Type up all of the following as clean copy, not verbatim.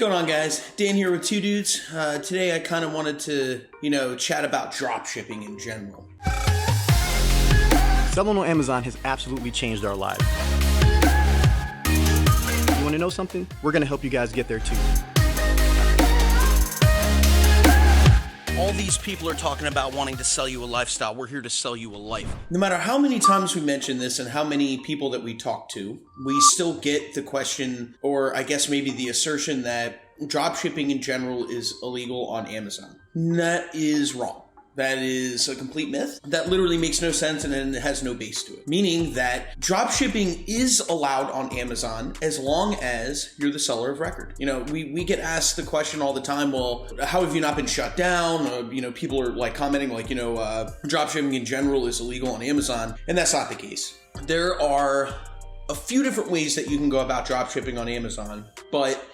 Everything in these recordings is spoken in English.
going on, guys? Dan here with Two Dudes. Today I kind of wanted to, chat about drop shipping in general. Selling on Amazon has absolutely changed our lives. You want to know something? We're going to help you guys get there too. All these people are talking about wanting to sell you a lifestyle. We're here to sell you a life. No matter how many times we mention this and how many people that we talk to, we still get the question, or I guess maybe the assertion, that drop shipping in general is illegal on Amazon. That is wrong. That is a complete myth. That literally makes no sense and it has no base to it. Meaning that drop shipping is allowed on Amazon as long as you're the seller of record. We get asked the question all the time, well, how have you not been shut down? People are like commenting like, drop shipping in general is illegal on Amazon. And that's not the case. There are a few different ways that you can go about drop shipping on Amazon, but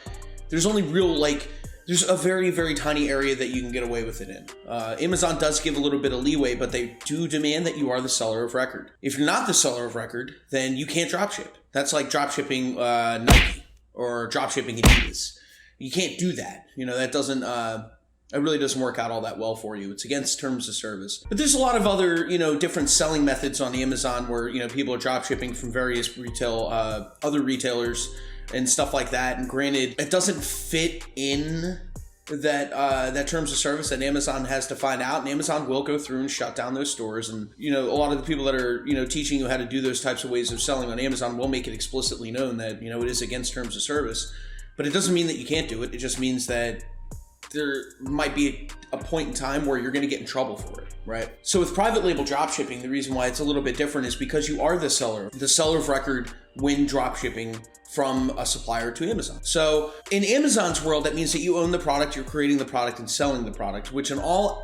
there's only there's a very, very tiny area that you can get away with it in. Amazon does give a little bit of leeway, but they do demand that you are the seller of record. If you're not the seller of record, then you can't drop ship. That's like drop shipping Nike or drop shipping Adidas. You can't do that. That doesn't, it really doesn't work out all that well for you. It's against terms of service. But there's a lot of other, different selling methods on Amazon where, people are drop shipping from various other retailers and stuff like that. And granted, it doesn't fit in that terms of service that Amazon has to find out, and Amazon will go through and shut down those stores. And a lot of the people that are teaching you how to do those types of ways of selling on Amazon will make it explicitly known that it is against terms of service. But it doesn't mean that you can't do it. It just means that there might be a point in time where you're going to get in trouble for it, right? So with private label drop shipping, the reason why it's a little bit different is because you are the seller of record when drop shipping from a supplier to Amazon. So in Amazon's world, that means that you own the product, you're creating the product and selling the product, which in all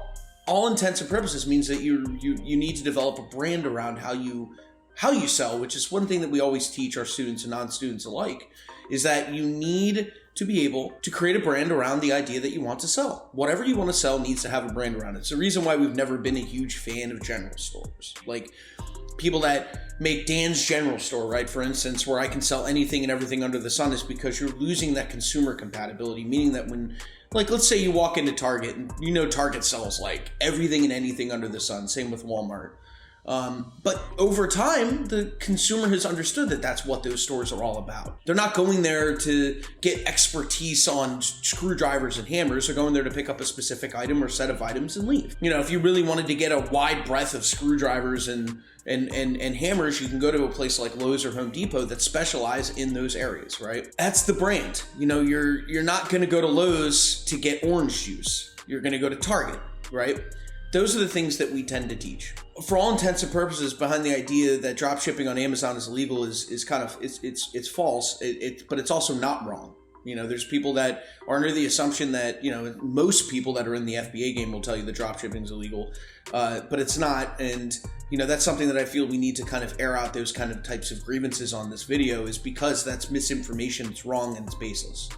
intents and purposes means that you need to develop a brand around how you sell, which is one thing that we always teach our students and non-students alike, is that you need to be able to create a brand around the idea that you want to sell. Whatever you want to sell needs to have a brand around it. It's the reason why we've never been a huge fan of general stores. Like people that make Dan's General Store, right, for instance, where I can sell anything and everything under the sun, is because you're losing that consumer compatibility, meaning that when, like, let's say you walk into Target and Target sells like everything and anything under the sun, same with Walmart. But over time, the consumer has understood that that's what those stores are all about. They're not going there to get expertise on screwdrivers and hammers. They're going there to pick up a specific item or set of items and leave. If you really wanted to get a wide breadth of screwdrivers and hammers, you can go to a place like Lowe's or Home Depot that specialize in those areas, right? That's the brand. You're not going to go to Lowe's to get orange juice. You're going to go to Target, right? Those are the things that we tend to teach. For all intents and purposes, behind the idea that drop shipping on Amazon is illegal is kind of, it's false, but it's also not wrong. There's people that are under the assumption that, most people that are in the FBA game will tell you that drop shipping is illegal, but it's not. And, that's something that I feel we need to kind of air out those kind of types of grievances on this video, is because that's misinformation, it's wrong, and it's baseless.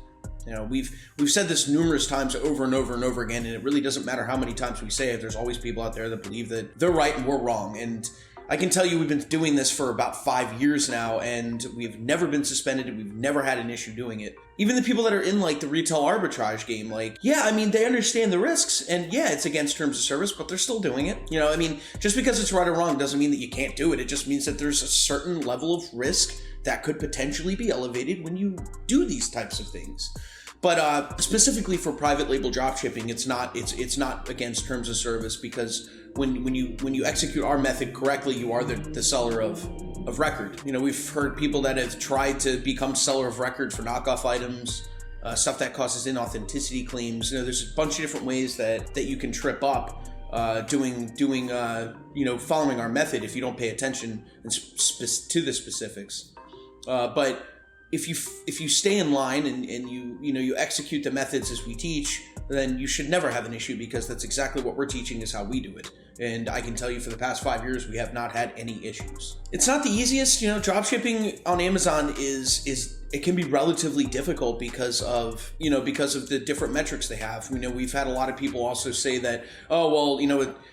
We've said this numerous times over and over and over again, and it really doesn't matter how many times we say it. There's always people out there that believe that they're right and we're wrong. And I can tell you we've been doing this for about 5 years now, and we've never been suspended, and we've never had an issue doing it. Even the people that are in like the retail arbitrage game, they understand the risks, and yeah, it's against terms of service, but they're still doing it. Just because it's right or wrong doesn't mean that you can't do it. It just means that there's a certain level of risk that could potentially be elevated when you do these types of things. But specifically for private label drop shipping, it's not against terms of service, because when you execute our method correctly, you are the seller of record. We've heard people that have tried to become seller of record for knockoff items, stuff that causes inauthenticity claims. There's a bunch of different ways that you can trip up following our method if you don't pay attention to the specifics. But if you stay in line and you execute the methods as we teach, then you should never have an issue, because that's exactly what we're teaching is how we do it. And I can tell you for the past 5 years, we have not had any issues. It's not the easiest, drop shipping on Amazon it can be relatively difficult because of the different metrics they have. We've had a lot of people also say that,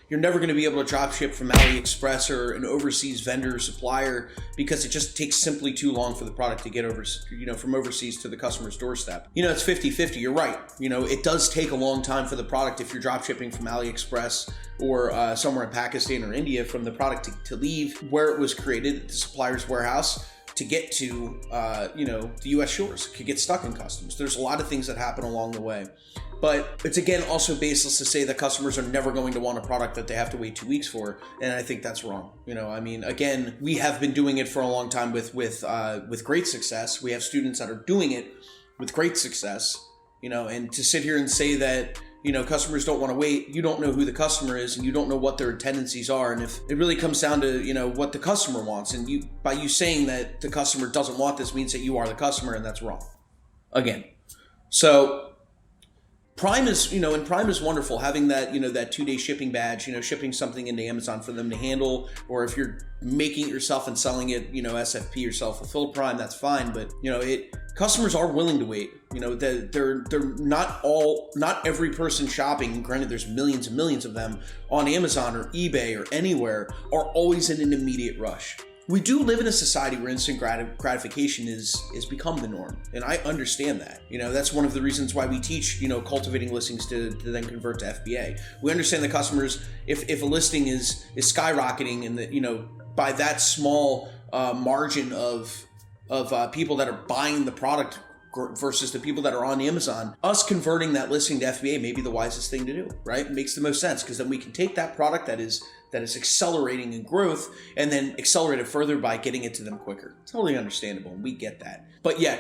you're never going to be able to drop ship from AliExpress or an overseas vendor or supplier because it just takes simply too long for the product to get over, from overseas to the customer's doorstep. It's 50-50. You're right. It does take a long time for the product, if you're drop shipping from AliExpress or somewhere in Pakistan or India, from the product to leave where it was created, the supplier's warehouse, to get to, the U.S. shores. It could get stuck in customs. There's a lot of things that happen along the way. But it's, again, also baseless to say that customers are never going to want a product that they have to wait 2 weeks for. And I think that's wrong. Again, we have been doing it for a long time with great success. We have students that are doing it with great success, and to sit here and say that, customers don't want to wait, you don't know who the customer is and you don't know what their tendencies are. And if it really comes down to, what the customer wants, and by you saying that the customer doesn't want this means that you are the customer, and that's wrong. Again. So Prime is, and Prime is wonderful, having that, that 2-day shipping badge, shipping something into Amazon for them to handle, or if you're making it yourself and selling it, SFP or self-fulfilled Prime, that's fine. But, customers are willing to wait. They're not every person shopping, granted there's millions and millions of them on Amazon or eBay or anywhere, are always in an immediate rush. We do live in a society where instant gratification is become the norm, and I understand that. That's one of the reasons why we teach, cultivating listings to then convert to FBA. We understand the customers, if a listing is skyrocketing, and that, by that small margin of people that are buying the product versus the people that are on Amazon, us converting that listing to FBA may be the wisest thing to do, right? It makes the most sense, because then we can take that product that is accelerating in growth and then accelerate it further by getting it to them quicker. Totally understandable, and we get that. But yeah,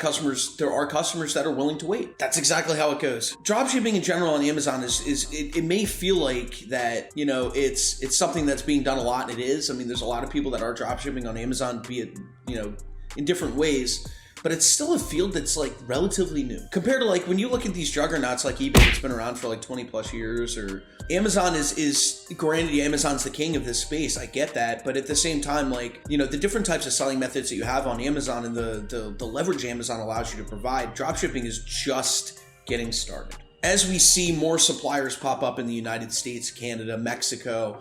there are customers that are willing to wait. That's exactly how it goes. Dropshipping in general on Amazon it may feel like that, it's something that's being done a lot, and it is. There's a lot of people that are dropshipping on Amazon, be it, in different ways. But it's still a field that's relatively new compared to when you look at these juggernauts like eBay that's been around for 20 plus years, or Amazon is granted, Amazon's the king of this space. I get that. But at the same time, the different types of selling methods that you have on Amazon and the leverage Amazon allows you to provide, dropshipping is just getting started. As we see more suppliers pop up in the United States, Canada, Mexico,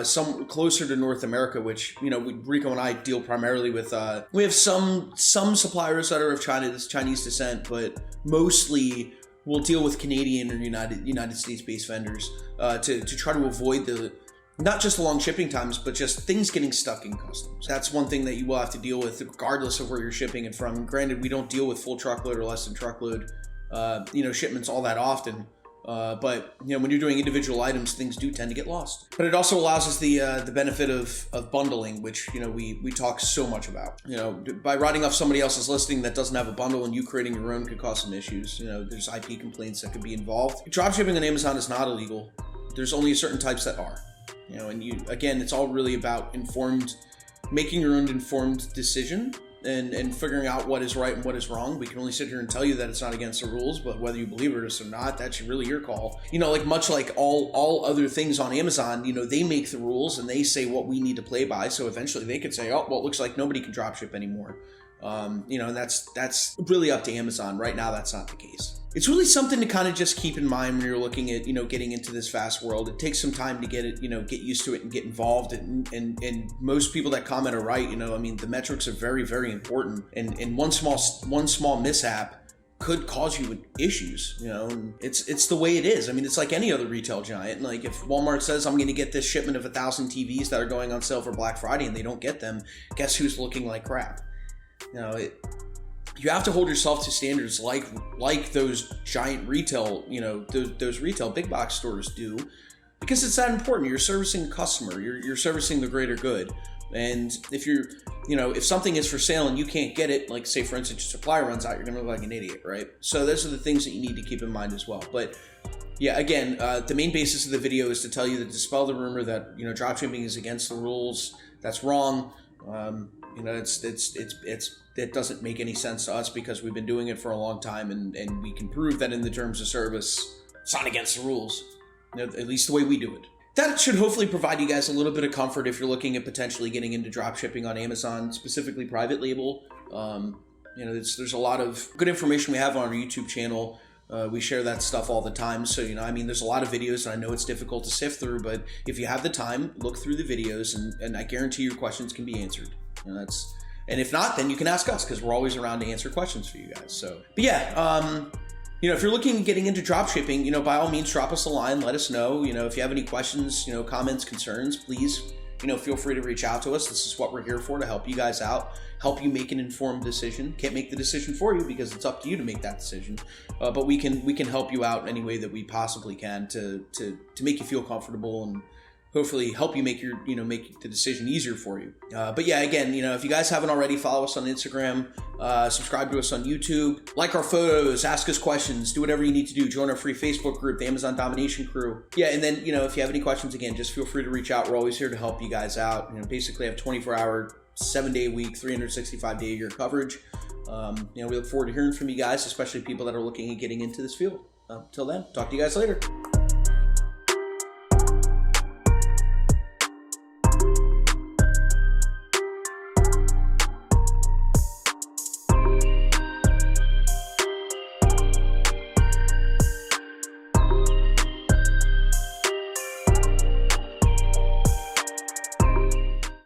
some closer to North America, which, Rico and I deal primarily with, we have some suppliers that are of Chinese descent, but mostly we'll deal with Canadian or United States-based vendors to try to avoid not just the long shipping times, but just things getting stuck in customs. That's one thing that you will have to deal with regardless of where you're shipping it from. Granted, we don't deal with full truckload or less than truckload shipments all that often. But when you're doing individual items, things do tend to get lost. But it also allows us the benefit of bundling, which we talk so much about. By writing off somebody else's listing that doesn't have a bundle and you creating your own could cause some issues. There's IP complaints that could be involved. Dropshipping on Amazon is not illegal. There's only certain types that are. Again, it's all really about making your own informed decision. And figuring out what is right and what is wrong. We can only sit here and tell you that it's not against the rules, but whether you believe it or not, that's really your call. Much like all other things on Amazon, they make the rules and they say what we need to play by. So eventually they could say, oh, well, it looks like nobody can dropship anymore. And that's really up to Amazon. Right now, that's not the case. It's really something to kind of just keep in mind when you're looking at, getting into this fast world. It takes some time to get it, get used to it and get involved. And most people that comment are right. The metrics are very, very important. And one small mishap could cause you issues, and it's the way it is. It's like any other retail giant. If Walmart says, I'm going to get this shipment of 1,000 TVs that are going on sale for Black Friday and they don't get them, guess who's looking like crap? You have to hold yourself to standards like those giant retail, those retail big box stores do, because it's that important. You're servicing the customer. You're servicing the greater good. And if if something is for sale and you can't get it, like say for instance your supply runs out, you're going to look like an idiot, right? So those are the things that you need to keep in mind as well. But yeah, again, the main basis of the video is to tell you to dispel the rumor that dropshipping is against the rules. That's wrong. It doesn't make any sense to us because we've been doing it for a long time, and we can prove that in the terms of service, it's not against the rules, at least the way we do it. that should hopefully provide you guys a little bit of comfort if you're looking at potentially getting into drop shipping on Amazon, specifically private label. You know, there's a lot of good information we have on our YouTube channel. We share that stuff all the time. So, you know, I mean, there's a lot of videos, and I know it's difficult to sift through, but if you have the time, look through the videos, and I guarantee your questions can be answered. You know, and if not, then you can ask us, because we're always around to answer questions for you guys. So, but yeah, you know, if you're looking at getting into drop shipping, you know, by all means, drop us a line, let us know. You know, if you have any questions, you know, comments, concerns, please, you know, feel free to reach out to us. This is what we're here for, to help you guys out, help you make an informed decision. Can't make the decision for you because it's up to you to make that decision. But we can help you out in any way that we possibly can to make you feel comfortable and hopefully help you make make the decision easier for you. But yeah, again, you know, if you guys haven't already, follow us on Instagram, subscribe to us on YouTube, like our photos, ask us questions, do whatever you need to do. Join our free Facebook group, the Amazon Domination Crew. Yeah, and then, you know, if you have any questions, again, just feel free to reach out. We're always here to help you guys out. You know, basically have 24-hour, 7-day a week, 365-day a year coverage. You know, we look forward to hearing from you guys, especially people that are looking at getting into this field. Till then, talk to you guys later.